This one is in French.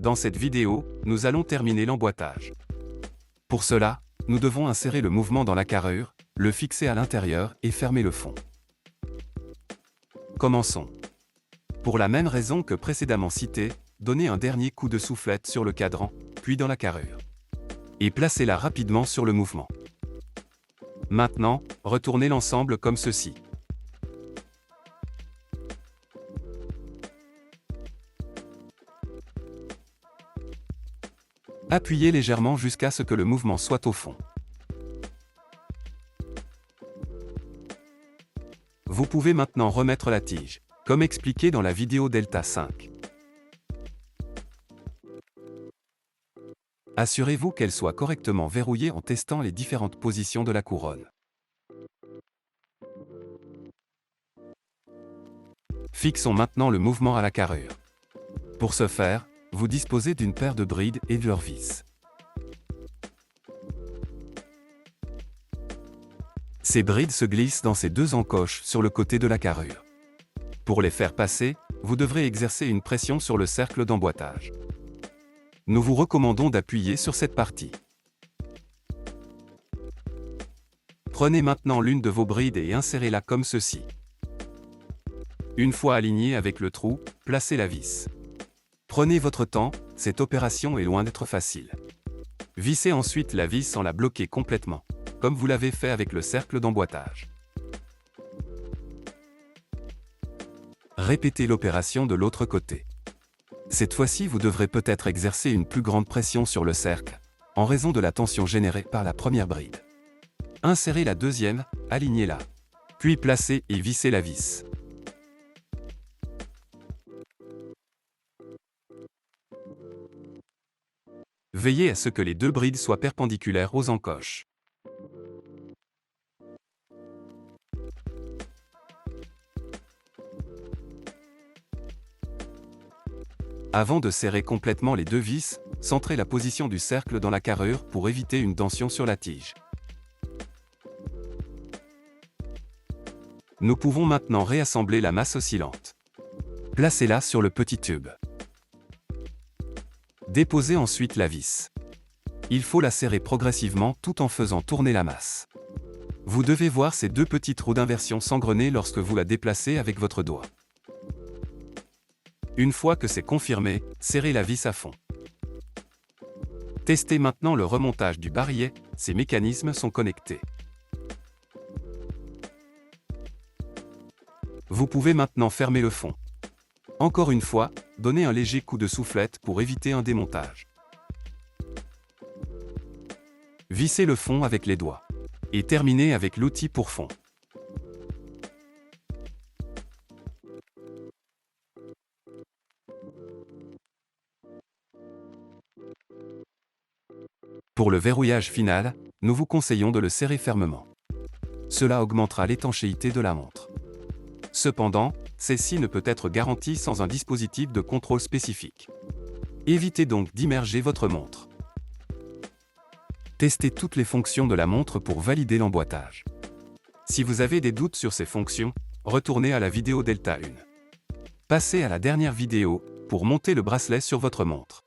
Dans cette vidéo, nous allons terminer l'emboîtage. Pour cela, nous devons insérer le mouvement dans la carrure, le fixer à l'intérieur et fermer le fond. Commençons. Pour la même raison que précédemment citée, donnez un dernier coup de soufflette sur le cadran, puis dans la carrure. Et placez-la rapidement sur le mouvement. Maintenant, retournez l'ensemble comme ceci. Appuyez légèrement jusqu'à ce que le mouvement soit au fond. Vous pouvez maintenant remettre la tige, comme expliqué dans la vidéo Delta 5. Assurez-vous qu'elle soit correctement verrouillée en testant les différentes positions de la couronne. Fixons maintenant le mouvement à la carrure. Pour ce faire, vous disposez d'une paire de brides et de leurs vis. Ces brides se glissent dans ces deux encoches sur le côté de la carrure. Pour les faire passer, vous devrez exercer une pression sur le cercle d'emboîtage. Nous vous recommandons d'appuyer sur cette partie. Prenez maintenant l'une de vos brides et insérez-la comme ceci. Une fois alignée avec le trou, placez la vis. Prenez votre temps, cette opération est loin d'être facile. Vissez ensuite la vis sans la bloquer complètement, comme vous l'avez fait avec le cercle d'emboîtage. Répétez l'opération de l'autre côté. Cette fois-ci, vous devrez peut-être exercer une plus grande pression sur le cercle, en raison de la tension générée par la première bride. Insérez la deuxième, alignez-la. Puis placez et vissez la vis. Veillez à ce que les deux brides soient perpendiculaires aux encoches. Avant de serrer complètement les deux vis, centrez la position du cercle dans la carrure pour éviter une tension sur la tige. Nous pouvons maintenant réassembler la masse oscillante. Placez-la sur le petit tube. Déposez ensuite la vis. Il faut la serrer progressivement tout en faisant tourner la masse. Vous devez voir ces deux petits trous d'inversion s'engrener lorsque vous la déplacez avec votre doigt. Une fois que c'est confirmé, serrez la vis à fond. Testez maintenant le remontage du barillet, ces mécanismes sont connectés. Vous pouvez maintenant fermer le fond. Encore une fois, donnez un léger coup de soufflette pour éviter un démontage. Vissez le fond avec les doigts. Et terminez avec l'outil pour fond. Pour le verrouillage final, nous vous conseillons de le serrer fermement. Cela augmentera l'étanchéité de la montre. Cependant, celle-ci ne peut être garantie sans un dispositif de contrôle spécifique. Évitez donc d'immerger votre montre. Testez toutes les fonctions de la montre pour valider l'emboîtage. Si vous avez des doutes sur ces fonctions, retournez à la vidéo Delta 1. Passez à la dernière vidéo pour monter le bracelet sur votre montre.